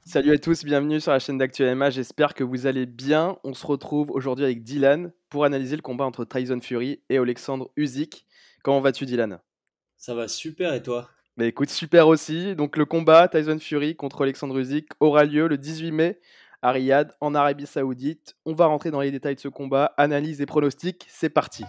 Salut à tous, bienvenue sur la chaîne d'Actu MMA, j'espère que vous allez bien. On se retrouve aujourd'hui avec Dylan pour analyser le combat entre Tyson Fury et Alexandre Usyk. Comment vas-tu Dylan? Ça va super et toi? Bah écoute, super aussi. Donc le combat Tyson Fury contre Alexandre Usyk aura lieu le 18 mai à Riyad, en Arabie Saoudite. On va rentrer dans les détails de ce combat, analyse et pronostics, c'est parti.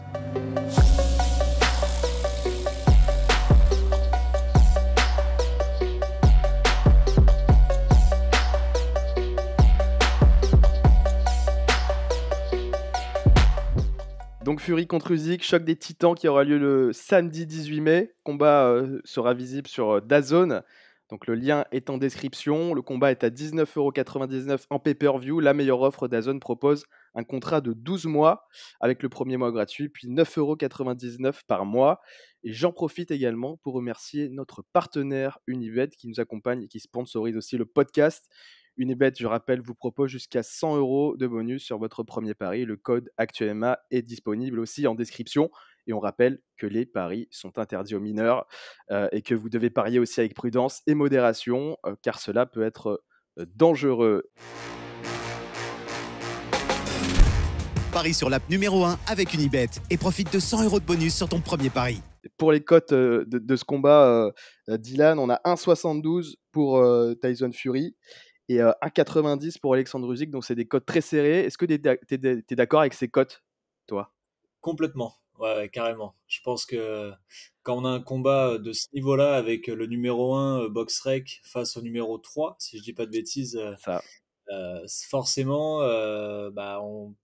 Donc Fury contre Usyk, choc des titans qui aura lieu le samedi 18 mai. Combat sera visible sur DAZN. Donc le lien est en description. Le combat est à 19,99 € en pay-per-view. La meilleure offre, DAZN propose un contrat de 12 mois avec le premier mois gratuit, puis 9,99 € par mois. Et j'en profite également pour remercier notre partenaire Unibet qui nous accompagne et qui sponsorise aussi le podcast. Unibet, je rappelle, vous propose jusqu'à 100 € de bonus sur votre premier pari. Le code ActuMA est disponible aussi en description. Et on rappelle que les paris sont interdits aux mineurs et que vous devez parier aussi avec prudence et modération, car cela peut être dangereux. Parie sur l'app numéro 1 avec Unibet et profite de 100 € de bonus sur ton premier pari. Pour les cotes de ce combat, Dylan, on a 1,72 pour Tyson Fury et 1,90 pour Alexandre Usyk. Donc c'est des cotes très serrées. Est-ce que tu es d'accord avec ces cotes, toi? Complètement. Ouais, ouais, carrément. Je pense que quand on a un combat de ce niveau-là avec le numéro 1 BoxRec face au numéro 3, si je dis pas de bêtises, Ça. forcément, on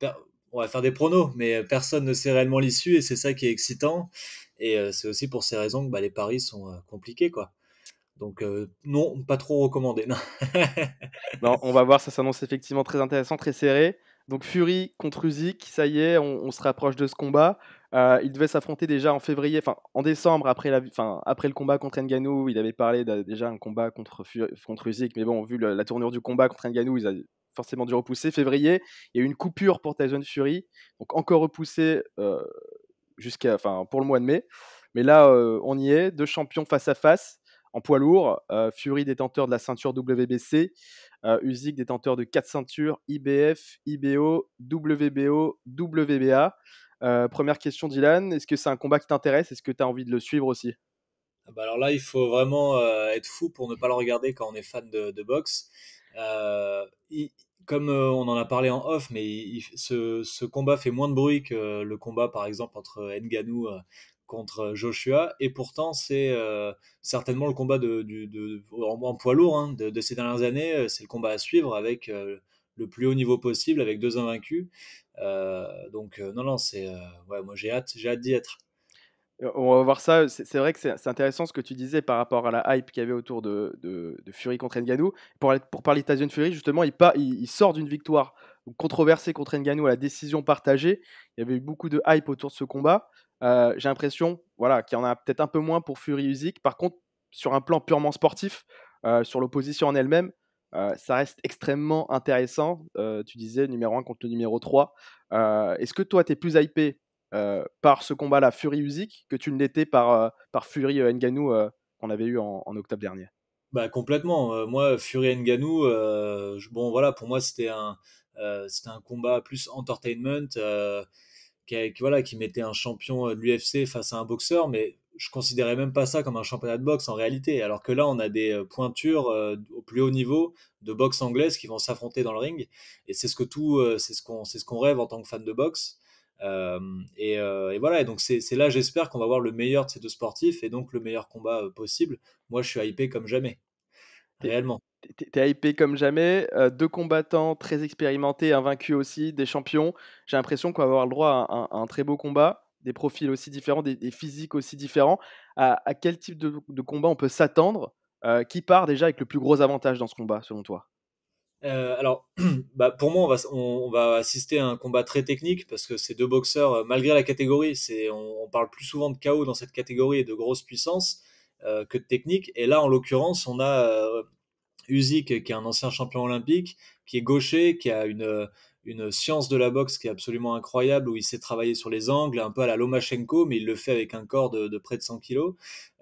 va faire des pronos, mais personne ne sait réellement l'issue et c'est ça qui est excitant. Et c'est aussi pour ces raisons que les paris sont compliqués, quoi. Donc non, pas trop recommandé. Non. Non, on va voir, ça s'annonce effectivement très intéressant, très serré. Donc Fury contre Usyk, ça y est, on se rapproche de ce combat. Il devait s'affronter déjà en février, enfin en décembre, après le combat contre Ngannou. Il avait parlé déjà un combat contre Usyk, mais bon, vu la tournure du combat contre Ngannou, ils avaient forcément dû repousser. Février, il y a eu une coupure pour Tyson Fury, donc encore repoussé pour le mois de mai. Mais là, on y est, deux champions face à face en poids lourd. Fury détenteur de la ceinture WBC, Usyk détenteur de 4 ceintures IBF, IBO, WBO, WBA. Première question, Dylan, est-ce que c'est un combat qui t'intéresse? Est-ce que tu as envie de le suivre aussi? Ah bah alors là, il faut vraiment être fou pour ne pas le regarder quand on est fan de boxe. Euh, il- Comme on en a parlé en off, mais ce combat fait moins de bruit que le combat, par exemple, entre Ngannou contre Joshua, et pourtant c'est certainement le combat en poids lourd hein, de ces dernières années. C'est le combat à suivre avec le plus haut niveau possible, avec deux invaincus. Non, non, ouais, moi j'ai hâte d'y être. On va voir ça. C'est vrai que c'est intéressant ce que tu disais par rapport à la hype qu'il y avait autour de Fury contre Ngannou. Pour parler de Tyson Fury, justement, il sort d'une victoire controversée contre Ngannou à la décision partagée. Il y avait eu beaucoup de hype autour de ce combat. J'ai l'impression voilà, qu'il y en a peut-être un peu moins pour Fury Usyk. Par contre, sur un plan purement sportif, sur l'opposition en elle-même, ça reste extrêmement intéressant. Tu disais numéro 1 contre le numéro 3. Est-ce que toi, tu es plus hypé par ce combat-là, Fury Usyk, que tu ne l'étais par Fury Ngannou qu'on avait eu en octobre dernier. Bah complètement. Moi, Fury Ngannou, bon voilà, pour moi c'était un combat plus entertainment voilà, qui mettait un champion de l'UFC face à un boxeur, mais je considérais même pas ça comme un championnat de boxe en réalité. Alors que là, on a des pointures au plus haut niveau de boxe anglaise qui vont s'affronter dans le ring, et c'est c'est ce qu'on rêve en tant que fan de boxe. Et voilà, et donc c'est là, j'espère qu'on va voir le meilleur de ces deux sportifs et donc le meilleur combat possible. Moi, je suis hypé comme jamais, T'es réellement. t'es hypé comme jamais, 2 combattants très expérimentés, invaincus aussi, des champions. J'ai l'impression qu'on va avoir le droit à un très beau combat, des profils aussi différents, des physiques aussi différents. À quel type de combat on peut s'attendre? Qui part déjà avec le plus gros avantage dans ce combat, selon toi? Alors, pour moi, on va assister à un combat très technique parce que ces deux boxeurs, malgré la catégorie, on parle plus souvent de KO dans cette catégorie et de grosse puissance que de technique. Et là, en l'occurrence, on a Usyk, qui est un ancien champion olympique, qui est gaucher, qui a une science de la boxe qui est absolument incroyable, où il sait travailler sur les angles, un peu à la Lomachenko, mais il le fait avec un corps de près de 100 kilos.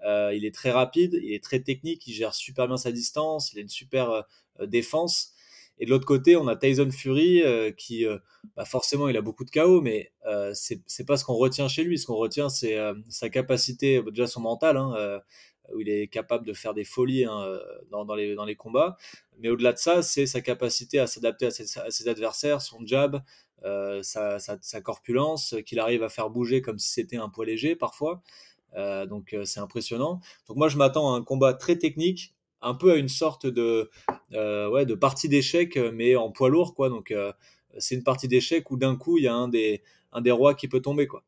Il est très rapide, il est très technique, il gère super bien sa distance, il a une super défense. Et de l'autre côté, on a Tyson Fury qui, forcément, il a beaucoup de KO, mais c'est pas ce qu'on retient chez lui. Ce qu'on retient, c'est sa capacité, déjà son mental, hein, où il est capable de faire des folies, hein, dans les combats. Mais au-delà de ça, c'est sa capacité à s'adapter à ses adversaires, son jab, sa corpulence, qu'il arrive à faire bouger comme si c'était un poids léger parfois. Donc c'est impressionnant. Donc moi je m'attends à un combat très technique, un peu à une sorte de partie d'échecs, mais en poids lourd, quoi. Donc c'est une partie d'échecs où d'un coup il y a un des rois qui peut tomber, quoi.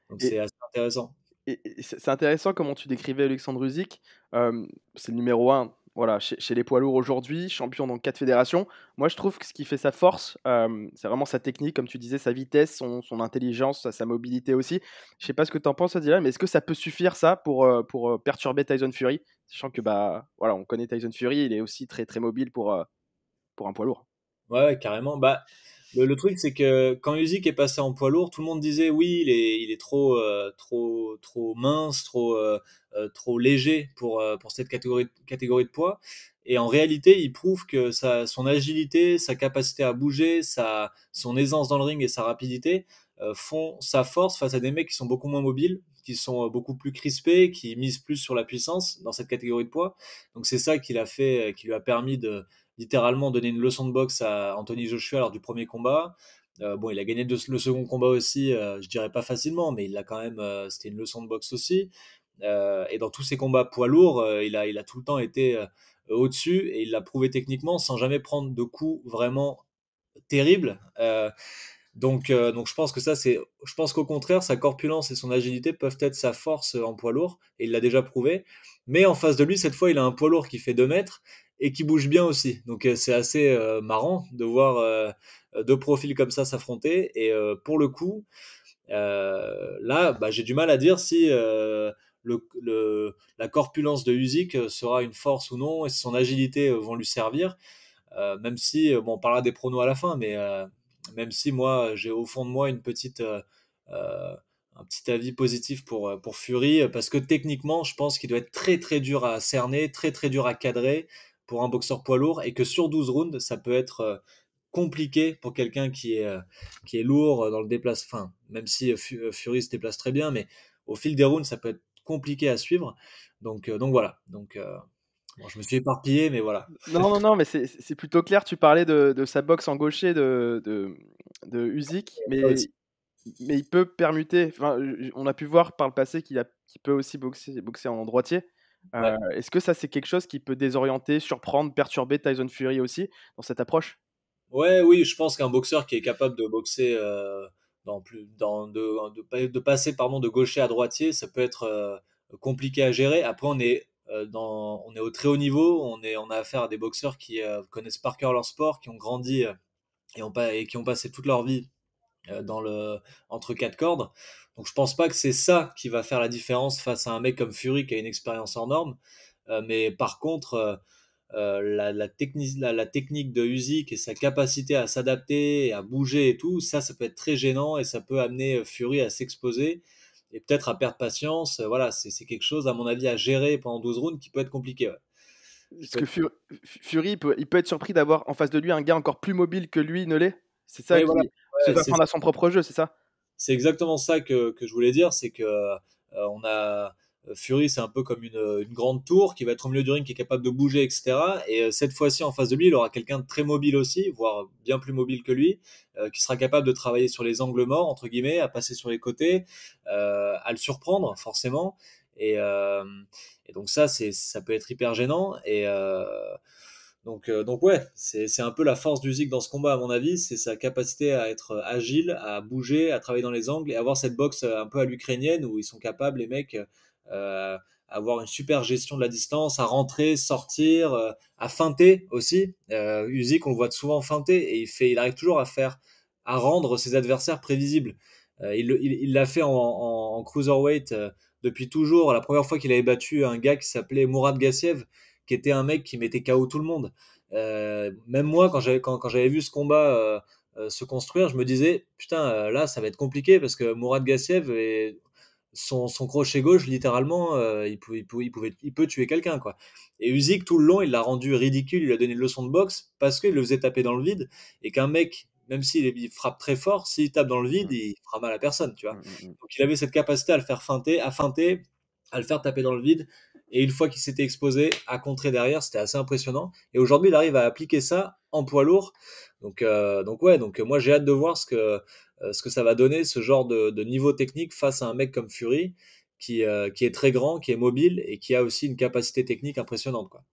Donc Et c'est assez intéressant. et c'est intéressant comment tu décrivais Alexandre Usyk. C'est le numéro un, voilà, chez les poids lourds aujourd'hui, champion dans 4 fédérations. Moi, je trouve que ce qui fait sa force, c'est vraiment sa technique, comme tu disais, sa vitesse, son intelligence, sa mobilité aussi. Je sais pas ce que tu en penses, Adila, mais est-ce que ça peut suffire ça pour perturber Tyson Fury? Sachant que, bah, voilà, on connaît Tyson Fury, il est aussi très, très mobile pour un poids lourd. Ouais, ouais, carrément. Bah, le truc, c'est que quand Usyk est passé en poids lourd, tout le monde disait oui, il est trop mince, trop léger pour cette catégorie de poids. Et en réalité, il prouve que son agilité, sa capacité à bouger, son aisance dans le ring et sa rapidité font sa force face à des mecs qui sont beaucoup moins mobiles, qui sont beaucoup plus crispés, qui misent plus sur la puissance dans cette catégorie de poids. Donc c'est ça qui lui a permis de littéralement donner une leçon de boxe à Anthony Joshua lors du premier combat. Bon, il a gagné le second combat aussi, je dirais pas facilement, mais il a quand même, c'était une leçon de boxe aussi. Et dans tous ses combats poids lourds, il a tout le temps été au-dessus et il l'a prouvé techniquement sans jamais prendre de coups vraiment terribles. Donc je pense que je pense qu'au contraire, sa corpulence et son agilité peuvent être sa force en poids lourd, et il l'a déjà prouvé. Mais en face de lui, cette fois, il a un poids lourd qui fait 2 mètres et qui bouge bien aussi. Donc c'est assez marrant de voir deux profils comme ça s'affronter. Et pour le coup, là, bah, j'ai du mal à dire si la corpulence de Usyk sera une force ou non, et si son agilité vont lui servir. Même si, bon, on parlera des pronos à la fin, mais même si moi, j'ai au fond de moi euh, un petit avis positif pour Fury, parce que techniquement, je pense qu'il doit être très très dur à cerner, très très dur à cadrer pour un boxeur poids lourd, et que sur 12 rounds, ça peut être compliqué pour quelqu'un qui est lourd dans le déplacement. Enfin, même si Fury se déplace très bien, mais au fil des rounds, ça peut être compliqué à suivre. Donc voilà. Bon, je me suis éparpillé, mais voilà. Non, non, non, mais c'est plutôt clair. Tu parlais de sa boxe en gaucher de Usyk, mais il peut permuter. Enfin, on a pu voir par le passé qu'il peut aussi boxer en droitier. Ouais. Est-ce que ça, c'est quelque chose qui peut désorienter, surprendre, perturber Tyson Fury aussi dans cette approche? Ouais, oui, je pense qu'un boxeur qui est capable de boxer de passer pardon de gaucher à droitier, ça peut être compliqué à gérer. Après, on est au très haut niveau, on a affaire à des boxeurs qui connaissent par cœur leur sport, qui ont grandi et qui ont passé toute leur vie dans entre quatre cordes. Donc, je pense pas que c'est ça qui va faire la différence face à un mec comme Fury qui a une expérience hors norme. Mais par contre, la technique de Usyk et sa capacité à s'adapter, et à bouger et tout, ça peut être très gênant et ça peut amener Fury à s'exposer et peut-être à perdre patience. Voilà, c'est quelque chose, à mon avis, à gérer pendant 12 rounds qui peut être compliqué. Ouais. Qui Parce peut que être... Fury, il peut être surpris d'avoir en face de lui un gars encore plus mobile que lui ne l'est. C'est ça Oui, voilà. qui se Ouais, fait prendre à son propre jeu, c'est ça? c'est exactement ça que je voulais dire, c'est que on a Fury, c'est un peu comme une grande tour qui va être au milieu du ring, qui est capable de bouger, etc. Et cette fois-ci, en face de lui, il aura quelqu'un de très mobile aussi, voire bien plus mobile que lui, qui sera capable de travailler sur les angles morts, entre guillemets, à passer sur les côtés, à le surprendre, forcément. Et, euh, et donc ça peut être hyper gênant. Donc ouais, c'est un peu la force du Zik dans ce combat, à mon avis, c'est sa capacité à être agile, à bouger, à travailler dans les angles et avoir cette boxe un peu à l'ukrainienne où ils sont capables, les mecs, à avoir une super gestion de la distance, à rentrer, sortir, à feinter aussi. Usyk, on le voit souvent feinter et il arrive toujours à rendre ses adversaires prévisibles. Il l'a fait en cruiserweight depuis toujours. La première fois qu'il avait battu un gars qui s'appelait Mourad Gassiev, qui était un mec qui mettait KO tout le monde. Même moi, quand j'avais vu ce combat se construire, je me disais, putain, là, ça va être compliqué parce que Mourad Gassiev, son crochet gauche, littéralement, il peut tuer quelqu'un, quoi. Et Usyk, tout le long, il l'a rendu ridicule, il lui a donné une leçon de boxe parce qu'il le faisait taper dans le vide et qu'un mec, même il frappe très fort, s'il tape dans le vide, Mm, il fera mal à personne, tu vois. mm, mm, Donc il avait cette capacité à le faire feinter, à le faire taper dans le vide. Et une fois qu'il s'était exposé, à contrer derrière, c'était assez impressionnant. Et aujourd'hui, il arrive à appliquer ça en poids lourd. Donc ouais, moi j'ai hâte de voir ce que ça va donner, ce genre de niveau technique face à un mec comme Fury, qui est très grand, qui est mobile et qui a aussi une capacité technique impressionnante, quoi.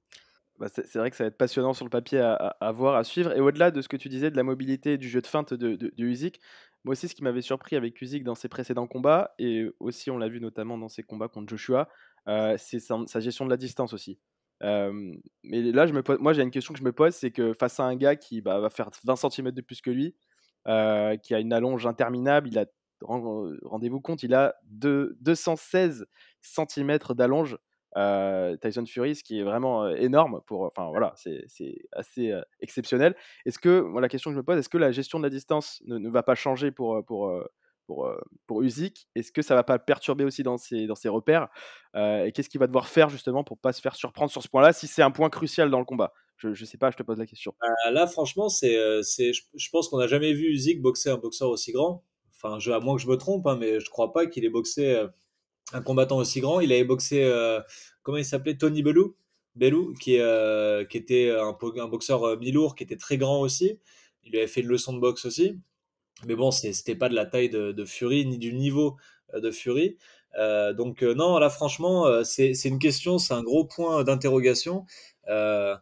Bah, c'est vrai que ça va être passionnant sur le papier à voir, à suivre. Et au-delà de ce que tu disais de la mobilité et du jeu de feinte de Usyk, moi aussi, ce qui m'avait surpris avec Usyk dans ses précédents combats, et aussi on l'a vu notamment dans ses combats contre Joshua, c'est sa gestion de la distance aussi. Mais là, moi, j'ai une question que je me pose, c'est que face à un gars qui va faire 20 centimètres de plus que lui, qui a une allonge interminable, rendez-vous compte, il a 216 centimètres d'allonge. Tyson Fury, ce qui est vraiment énorme enfin voilà, c'est assez exceptionnel. La question que je me pose, est-ce que la gestion de la distance ne va pas changer pour Usyk? Est-ce que ça va pas le perturber aussi dans ses repères? Et qu'est-ce qu'il va devoir faire justement pour pas se faire surprendre sur ce point-là, si c'est un point crucial dans le combat? Je sais pas, je te pose la question. Là, franchement, je pense qu'on n'a jamais vu Usyk boxer un boxeur aussi grand. Enfin, à moins que je me trompe, hein, mais je crois pas qu'il ait boxé un combattant aussi grand. Il avait boxé, comment il s'appelait, Tony Bellew, qui était un boxeur mi-lourd, qui était très grand aussi. Il lui avait fait une leçon de boxe aussi. Mais bon, c'était pas de la taille de Fury, ni du niveau de Fury. Non, là, franchement, c'est une question, c'est un gros point d'interrogation. Euh,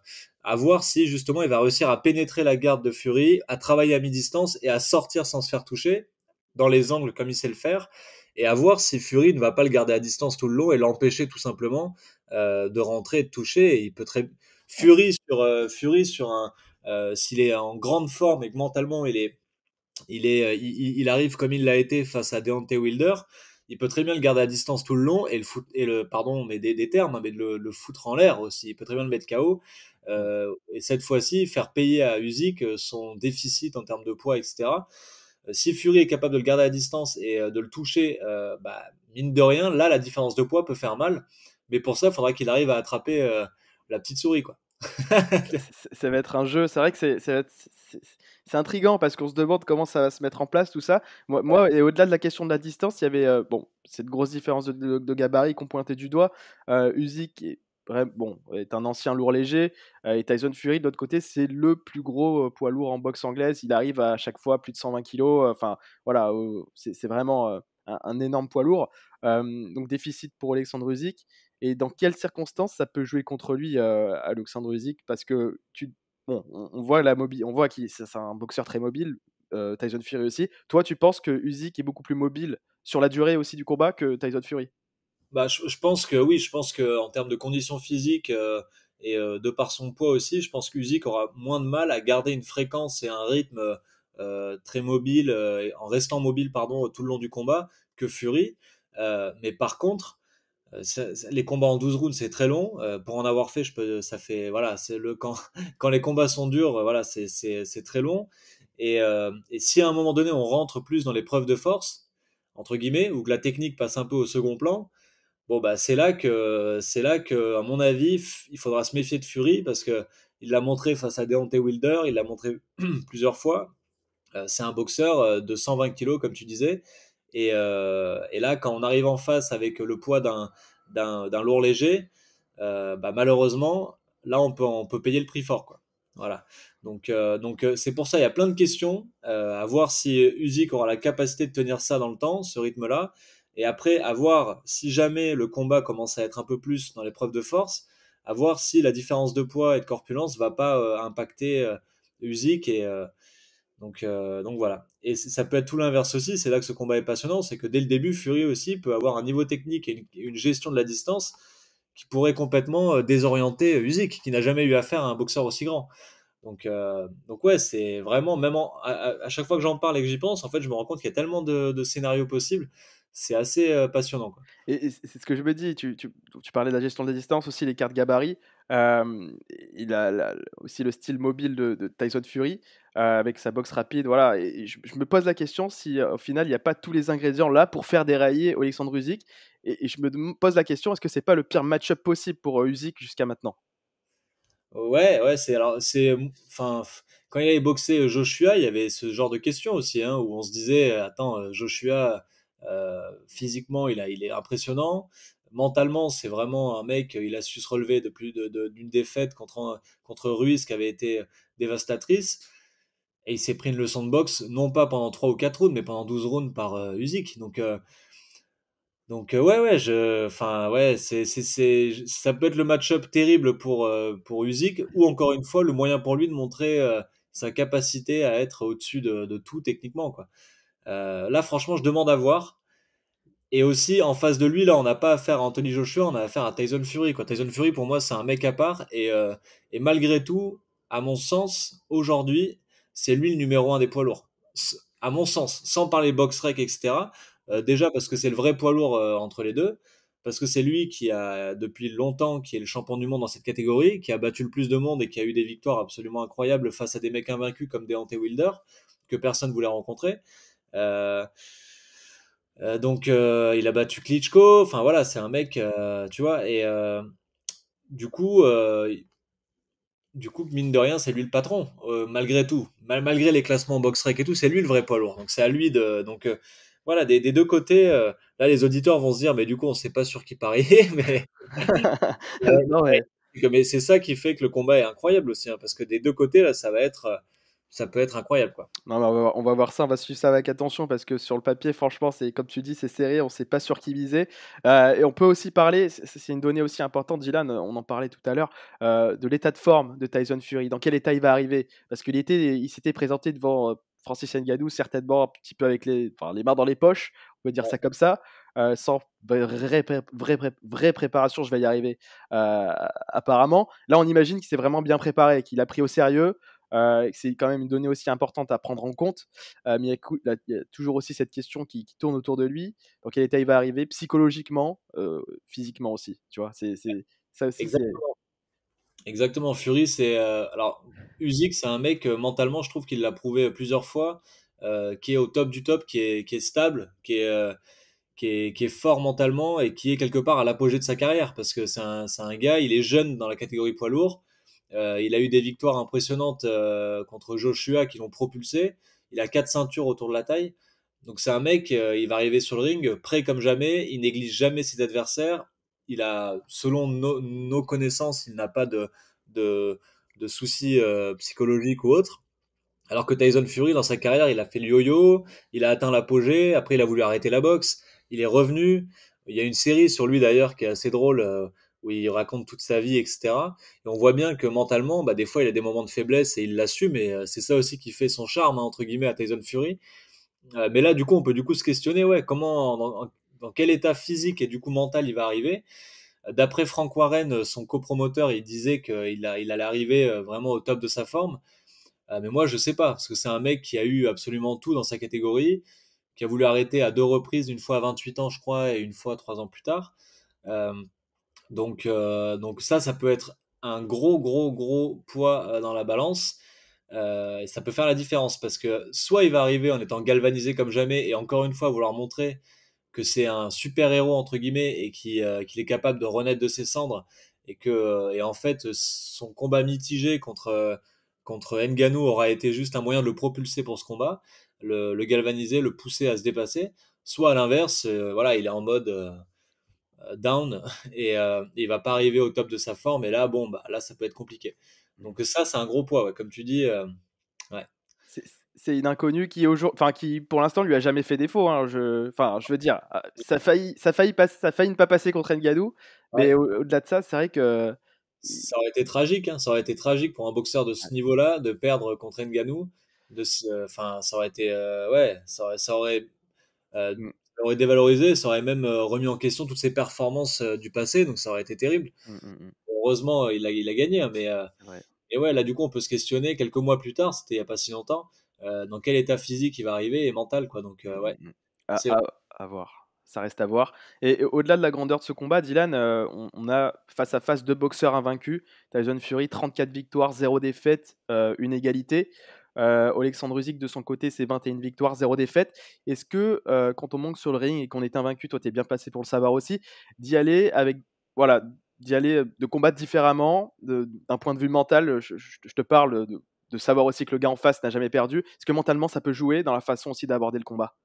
à voir si justement il va réussir à pénétrer la garde de Fury, à travailler à mi-distance et à sortir sans se faire toucher dans les angles comme il sait le faire. Et à voir si Fury ne va pas le garder à distance tout le long et l'empêcher tout simplement de rentrer et de toucher. Et il peut très Fury sur un s'il est en grande forme et que mentalement il arrive comme il l'a été face à Deontay Wilder. Il peut très bien le garder à distance tout le long pardon, mais des termes, hein, mais de le foutre en l'air aussi. Il peut très bien le mettre KO. Et cette fois-ci, faire payer à Usyk son déficit en termes de poids, etc. Si Fury est capable de le garder à distance et de le toucher, mine de rien, là, la différence de poids peut faire mal. Mais pour ça, il faudra qu'il arrive à attraper la petite souris, quoi. Ça va être un jeu, c'est vrai que c'est intriguant parce qu'on se demande comment ça va se mettre en place tout ça. Et au-delà de la question de la distance, il y avait cette grosse différence de gabarit qu'on pointait du doigt. Usyk est un ancien lourd léger, et Tyson Fury de l'autre côté, c'est le plus gros poids lourd en boxe anglaise. Il arrive à chaque fois plus de 120 kilos. Enfin voilà, c'est vraiment un énorme poids lourd. Donc déficit pour Alexandre Usyk. Et dans quelles circonstances ça peut jouer contre lui, Alexandre Usyk? Parce que on voit on voit qu'il c'est un boxeur très mobile, Tyson Fury aussi. Toi, tu penses que Usyk est beaucoup plus mobile sur la durée aussi du combat que Tyson Fury? Bah, je pense que oui, je pense que en termes de conditions physiques de par son poids aussi, je pense qu'Usyk aura moins de mal à garder une fréquence et un rythme très mobile, en restant mobile pardon tout le long du combat que Fury. Mais par contre, les combats en 12 rounds c'est très long. Pour en avoir fait, ça fait voilà, c'est le quand quand les combats sont durs, voilà, c'est très long. Et si à un moment donné on rentre plus dans l'épreuve de force entre guillemets ou que la technique passe un peu au second plan. Bon, bah, c'est là que, à mon avis, il faudra se méfier de Fury parce que il l'a montré face à Deontay Wilder, il l'a montré plusieurs fois. C'est un boxeur de 120 kilos, comme tu disais. Et là, quand on arrive en face avec le poids d'un lourd léger, malheureusement, là, on peut payer le prix fort, quoi. Voilà. C'est pour ça, il y a plein de questions à voir si Usyk aura la capacité de tenir ça dans le temps, ce rythme-là. Et après, à voir si jamais le combat commence à être un peu plus dans l'épreuve de force, à voir si la différence de poids et de corpulence va pas impacter Usyk donc voilà. Et ça peut être tout l'inverse aussi, c'est là que ce combat est passionnant, c'est que dès le début, Fury aussi peut avoir un niveau technique et une gestion de la distance qui pourrait complètement désorienter Usyk, qui n'a jamais eu affaire à un boxeur aussi grand. Donc ouais, c'est vraiment, même à chaque fois que j'en parle et que j'y pense, en fait, je me rends compte qu'il y a tellement de scénarios possibles, c'est assez passionnant, quoi. Et c'est ce que je me dis, tu parlais de la gestion des distances, aussi les cartes gabarit. Il a aussi le style mobile de Tyson Fury, avec sa boxe rapide, voilà. Et je me pose la question si au final il n'y a pas tous les ingrédients là pour faire dérailler Alexandre Usyk. Et je pose la question, est-ce que c'est pas le pire match-up possible pour Usyk jusqu'à maintenant? Ouais, ouais, enfin, quand il avait boxé Joshua, il y avait ce genre de questions aussi, hein, où on se disait, attends, Joshua, physiquement, il est impressionnant. Mentalement, c'est vraiment un mec, il a su se relever d'une défaite contre Ruiz qui avait été dévastatrice. Et il s'est pris une leçon de boxe, non pas pendant 3 ou 4 rounds, mais pendant 12 rounds par Usyk. Donc ouais, ouais, enfin ouais, ça peut être le match-up terrible pour Usyk, ou encore une fois le moyen pour lui de montrer sa capacité à être au-dessus de tout techniquement, quoi. Là, franchement, je demande à voir. Et aussi, en face de lui, là, on n'a pas affaire à Anthony Joshua, on a affaire à Tyson Fury, quoi. Tyson Fury, pour moi, c'est un mec à part. Et malgré tout, à mon sens, aujourd'hui, c'est lui le numéro un des poids lourds. À mon sens, sans parler box-rec, etc. Déjà parce que c'est le vrai poids lourd entre les deux. Parce que c'est lui qui a, depuis longtemps, qui est le champion du monde dans cette catégorie, qui a battu le plus de monde et qui a eu des victoires absolument incroyables face à des mecs invaincus comme Deontay Wilder, que personne voulait rencontrer. Euh, il a battu Klitschko. Enfin voilà, c'est un mec, tu vois. Du coup, euh, du coup, mine de rien, c'est lui le patron, malgré tout. Malgré les classements box-rec et tout, c'est lui le vrai poids lourd. Donc c'est à lui de. Voilà, des deux côtés. Là, les auditeurs vont se dire, mais du coup, on ne sait pas sur qui parier. Non, Ouais, mais mais c'est ça qui fait que le combat est incroyable aussi, hein, parce que des deux côtés, là, ça peut être incroyable, quoi. non, mais on va voir ça, on va suivre ça avec attention parce que sur le papier, franchement, c'est comme tu dis, c'est serré, on ne sait pas sur qui miser. Et on peut aussi parler, c'est une donnée aussi importante, Dylan, on en parlait tout à l'heure, de l'état de forme de Tyson Fury. Dans quel état il va arriver? Parce il s'était présenté devant Francis Ngannou, certainement un petit peu avec enfin, les mains dans les poches, on peut dire ça comme ça, sans vraie préparation, je vais y arriver, apparemment. Là, on imagine qu'il s'est vraiment bien préparé, qu'il a pris au sérieux. C'est quand même une donnée aussi importante à prendre en compte. Mais il y a toujours aussi cette question qui tourne autour de lui. Dans quel état il va arriver psychologiquement, physiquement aussi. Tu vois, ça aussi, c'est. Exactement. Exactement. Fury, alors, Usyk, c'est un mec, mentalement, je trouve qu'il l'a prouvé plusieurs fois, qui est au top du top, qui est stable, qui est fort mentalement et qui est quelque part à l'apogée de sa carrière parce que c'est un gars, il est jeune dans la catégorie poids lourd. Il a eu des victoires impressionnantes contre Joshua qui l'ont propulsé. Il a 4 ceintures autour de la taille. Donc c'est un mec, il va arriver sur le ring prêt comme jamais. Il néglige jamais ses adversaires. Selon nos connaissances, il n'a pas de, de soucis psychologiques ou autres. Alors que Tyson Fury, dans sa carrière, il a fait le yo-yo, il a atteint l'apogée, après il a voulu arrêter la boxe, il est revenu. Il y a une série sur lui d'ailleurs qui est assez drôle, où il raconte toute sa vie, etc. Et on voit bien que mentalement, bah, des fois, il a des moments de faiblesse et il l'assume, et c'est ça aussi qui fait son charme, hein, entre guillemets, à Tyson Fury. Mais là, du coup, on peut du coup se questionner, ouais, dans quel état physique et du coup mental il va arriver. D'après Frank Warren, son copromoteur, il disait il allait arriver vraiment au top de sa forme. Mais moi, je sais pas, parce que c'est un mec qui a eu absolument tout dans sa catégorie, qui a voulu arrêter à 2 reprises, une fois à 28 ans, je crois, et une fois 3 ans plus tard. Euh, donc ça peut être un gros, gros, gros poids dans la balance. Et ça peut faire la différence, parce que soit il va arriver en étant galvanisé comme jamais, et encore une fois vouloir montrer que c'est un super héros entre guillemets et qu'il est capable de renaître de ses cendres et en fait son combat mitigé contre Ngannou aura été juste un moyen de le propulser pour ce combat, le galvaniser, le pousser à se dépasser. Soit à l'inverse, voilà, il est en mode down et il va pas arriver au top de sa forme et là bon bah là ça peut être compliqué. Donc ça c'est un gros poids, ouais, comme tu dis. Ouais. C'est c'est une inconnue enfin, qui pour l'instant lui a jamais fait défaut, hein. Enfin, je veux dire, ça a failli ne pas passer contre Ngannou, mais Ouais. au-delà de ça, c'est vrai que. Ça aurait été tragique, hein. Ça aurait été tragique pour un boxeur de ce niveau-là de perdre contre Ngannou. Enfin, ça aurait été, ouais, euh, Mm, ça aurait dévalorisé, ça aurait même remis en question toutes ses performances du passé, donc ça aurait été terrible. mm, mm, mm, Heureusement, il a gagné, hein, c'est vrai. et ouais, là du coup, on peut se questionner quelques mois plus tard, c'était il y a pas si longtemps, dans quel état physique il va arriver et mental, quoi. Donc Mm, ouais, mm, mm. c'est À voir. ça reste à voir. Et au-delà de la grandeur de ce combat, Dylan, on a face à face deux boxeurs invaincus. Tyson Fury, 34 victoires, 0 défaite, une égalité. Alexandre Usyk, de son côté, c'est 21 victoires, 0 défaite. Est-ce que quand on monte sur le ring et qu'on est invaincu, toi, tu es bien placé pour le savoir aussi, d'y aller avec, voilà, d'y aller, de combattre différemment, d'un point de vue mental, je te parle de savoir aussi que le gars en face n'a jamais perdu. Est-ce que mentalement, ça peut jouer dans la façon aussi d'aborder le combat?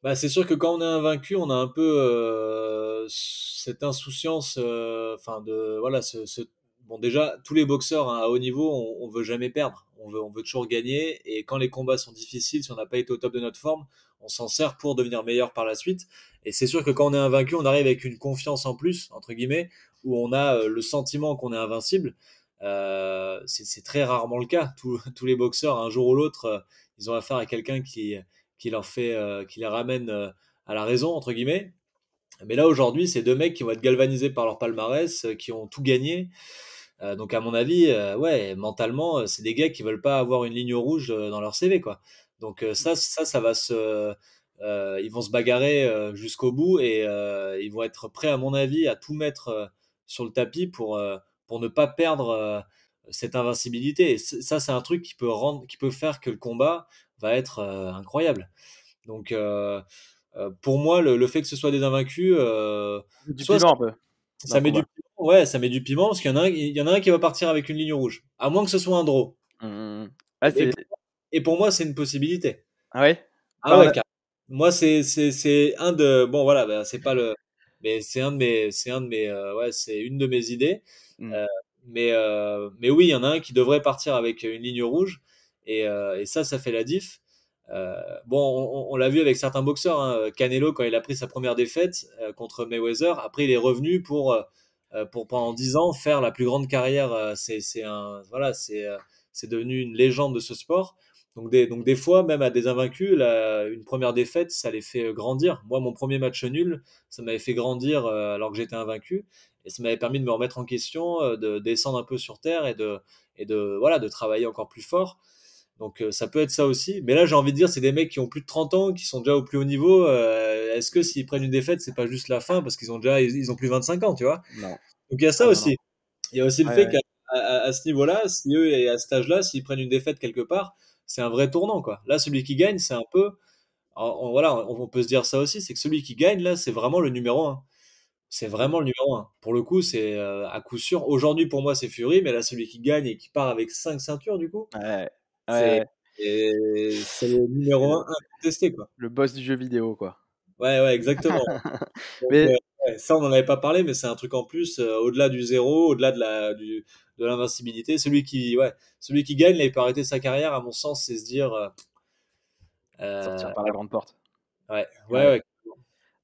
Bah, c'est sûr que quand on est invaincu, on a un peu cette insouciance, enfin de voilà, bon déjà tous les boxeurs hein, à haut niveau, on veut jamais perdre, on veut toujours gagner et quand les combats sont difficiles, si on n'a pas été au top de notre forme, on s'en sert pour devenir meilleur par la suite. Et c'est sûr que quand on est invaincu, on arrive avec une confiance en plus entre guillemets, où on a le sentiment qu'on est invincible. C'est très rarement le cas. Tous les boxeurs, un jour ou l'autre, ils ont affaire à quelqu'un qui les ramène à la raison entre guillemets. Mais là aujourd'hui, c'est deux mecs qui vont être galvanisés par leur palmarès, qui ont tout gagné. Donc à mon avis, ouais, mentalement, c'est des gars qui veulent pas avoir une ligne rouge dans leur CV quoi. Donc ça va ils vont se bagarrer jusqu'au bout et ils vont être prêts à mon avis à tout mettre sur le tapis pour ne pas perdre cette invincibilité. Et ça, c'est un truc qui peut faire que le combat va être incroyable. Donc, pour moi, le fait que ce soit des invaincus, Du soit piment un peu dans ça le met du combat. piment, ouais, ça met du piment, parce il y en a un qui va partir avec une ligne rouge, à moins que ce soit un draw. Mmh, mmh. Ah, Et, et c'est pour, et pour moi, c'est une possibilité. ah ouais? Ah Bah, on ouais, a carrément. Moi, c'est un de, bon voilà, bah, c'est pas le, mais ouais, c'est une de mes idées. mmh, Euh, mais oui, il y en a un qui devrait partir avec une ligne rouge, et ça fait la diff. Bon, on l'a vu avec certains boxeurs, hein. Canelo, quand il a pris sa première défaite contre Mayweather, après il est revenu pour pendant 10 ans faire la plus grande carrière. Voilà, c'est devenu une légende de ce sport. Donc des fois, même à des invaincus, une première défaite, ça les fait grandir. Moi, mon premier match nul, ça m'avait fait grandir alors que j'étais invaincu. Et ça m'avait permis de me remettre en question, de descendre un peu sur terre voilà, de travailler encore plus fort. Donc ça peut être ça aussi. Mais là, j'ai envie de dire, c'est des mecs qui ont plus de 30 ans, qui sont déjà au plus haut niveau. Est-ce que s'ils prennent une défaite, c'est pas juste la fin parce ils ont plus 25 ans, tu vois? non. Donc il y a ça Ah non, non. aussi. Il y a aussi le Ouais, fait ouais. qu'à ce niveau-là, si eux et à cet âge-là, s'ils prennent une défaite quelque part, c'est un vrai tournant, quoi. Là, celui qui gagne, c'est un peu, voilà, on peut se dire ça aussi, c'est que celui qui gagne là, c'est vraiment le numéro un. C'est Mmh. vraiment le numéro un. Pour le coup, c'est à coup sûr. Aujourd'hui, pour moi, c'est Fury, mais là, celui qui gagne et qui part avec 5 ceintures, du coup, Ouais. Ouais, c'est ouais. c'est le C'est numéro un incontesté, quoi. le boss du jeu vidéo, quoi. Ouais, ouais, exactement. Donc, Mais ouais, ça, on n'en avait pas parlé, mais c'est un truc en plus, au-delà du zéro, au-delà de l'invincibilité. Ouais, celui qui gagne, là, il peut arrêter sa carrière, à mon sens, c'est se dire, sortir euh, par la grande porte. ouais, ouais, Ouais. ouais,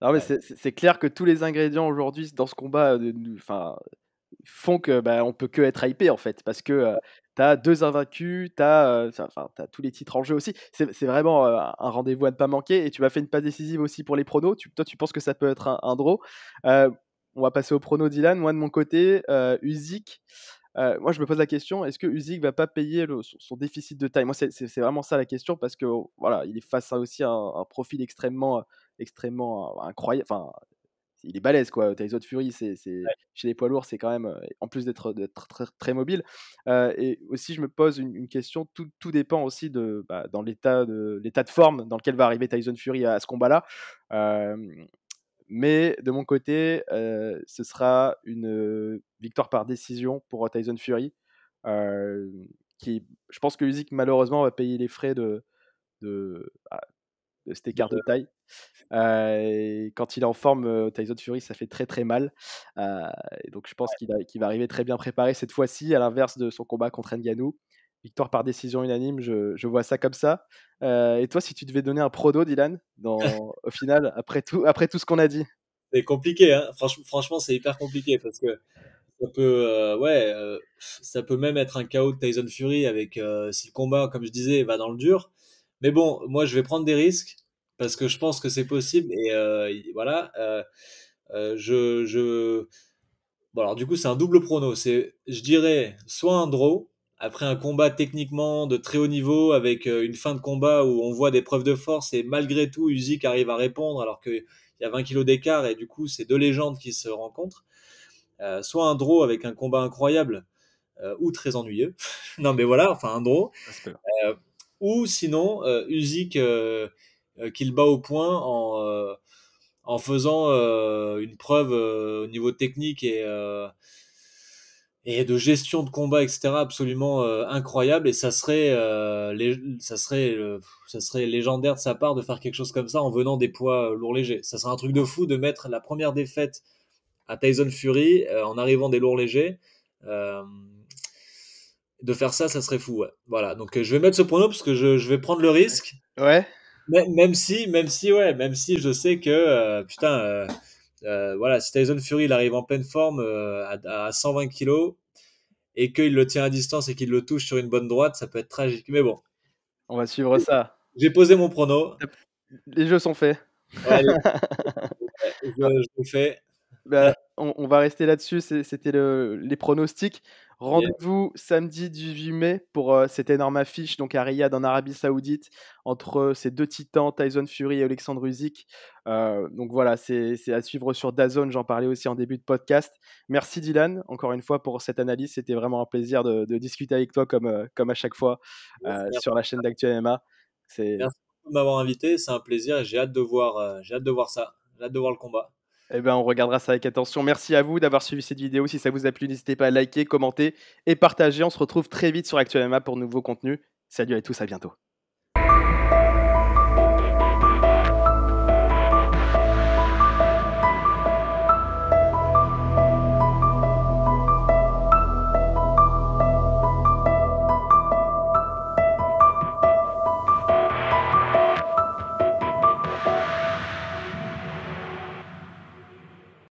Non, mais ouais, c'est clair que tous les ingrédients aujourd'hui dans ce combat, enfin, font que, bah, on peut que être hypé, en fait. Parce que, tu as 2 invaincus, tu as, enfin, tu tous les titres en jeu aussi. C'est vraiment, un rendez-vous à ne pas manquer et tu m'as fait une passe décisive aussi pour les pronos. Toi, tu penses que ça peut être un draw. Heu, on va passer aux pronos, Dylan. Moi, de mon côté, Usyk, moi, je me pose la question, est-ce que Usyk va pas payer son déficit de taille? Moi, c'est vraiment ça la question parce que, voilà, il est face à aussi un profil extrêmement incroyable. Enfin, il est balèze quoi. Tyson Fury, c'est chez les poids lourds, c'est quand même, en plus d'être très, très mobile, et aussi je me pose une question, tout dépend aussi de, bah, dans l'état de forme dans lequel va arriver Tyson Fury à ce combat-là. Hem, mais de mon côté, ce sera une, victoire par décision pour, Tyson Fury, hem, qui je pense que Usyk malheureusement va payer les frais bah, de cet écart de de- taille. Et quand il est en forme, Tyson Fury, ça fait très, très mal. Heu, et donc je pense qu'il va arriver très bien préparé cette fois-ci, à l'inverse de son combat contre Ngannou. Victoire par décision unanime, je vois ça comme ça. Et toi, si tu devais donner un prono, Dylan, au final, après tout ce qu'on a dit? c'est compliqué, hein. Franchement, c'est hyper compliqué parce que ouais, ça peut même être un KO de Tyson Fury avec si le combat, comme je disais, va dans le dur. Mais bon, moi, je vais prendre des risques parce que je pense que c'est possible et voilà. Je Bon, alors du coup, c'est un double prono. Je dirais, soit un draw après un combat techniquement de très haut niveau avec une fin de combat où on voit des preuves de force et malgré tout Usyk arrive à répondre alors qu'il y a 20 kilos d'écart et du coup c'est deux légendes qui se rencontrent. Soit un draw avec un combat incroyable ou très ennuyeux. Non mais voilà, enfin un draw. Euh, ou sinon Usyk qui le bat au point en faisant une preuve au niveau technique et de gestion de combat, etc., absolument incroyable. Et ça serait légendaire de sa part de faire quelque chose comme ça en venant des poids lourds légers. Ça serait un truc de fou de mettre la première défaite à Tyson Fury en arrivant des lourds légers. Euh, de faire ça, ça serait fou. Ouais. Voilà. Donc je vais mettre ce prono parce que je vais prendre le risque. Ouais. Même si je sais que putain. Voilà, si Tyson Fury il arrive en pleine forme à 120 kilos et qu'il le tient à distance et qu'il le touche sur une bonne droite, ça peut être tragique. Mais bon, On va suivre ça. j'ai posé mon prono. Les jeux sont faits. Ouais, je le fais. Bah, on va rester là-dessus. C'était les pronostics. Rendez-vous samedi 18 mai pour cette énorme affiche donc à Riyad en Arabie Saoudite entre ces deux titans, Tyson Fury et Alexandre Usyk. Donc voilà, c'est à suivre sur DAZN. J'en parlais aussi en début de podcast. Merci Dylan, encore une fois, pour cette analyse. C'était vraiment un plaisir de discuter avec toi comme à chaque fois sur la chaîne d'Actu MMA. Merci de m'avoir invité, c'est un plaisir et j'ai hâte de voir ça. J'ai hâte de voir le combat. Eh ben, on regardera ça avec attention. Merci à vous d'avoir suivi cette vidéo. Si ça vous a plu, n'hésitez pas à liker, commenter et partager. On se retrouve très vite sur Actu MMA pour de nouveaux contenus. Salut à tous, à bientôt.